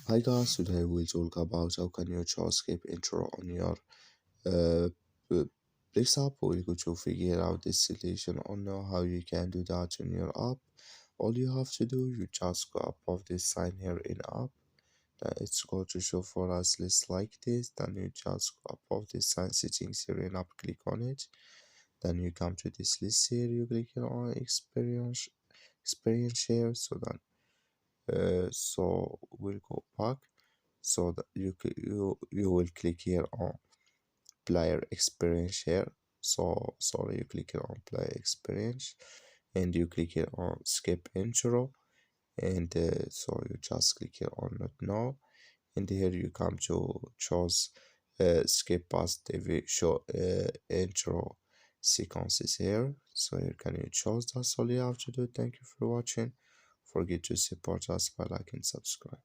Hi guys, today we'll talk about how can you just skip intro on your uh, Plex app. We're going to figure out this solution or know how you can do that in your app. All you have to do, you just go above this sign here in app. It's going to show for us list like this. Then you just go above this sign settings here in app, click on it. Then you come to this list here, you click here on experience share. So we'll go back so that you will click here on player experience here. So sorry, you click here on player experience and you click here on skip intro, and so you just click here on not now, and here you come to choose skip past TV show intro sequences here. So here can you choose. That's all you have to do. Thank you for watching. Forget to support us by liking and subscribe.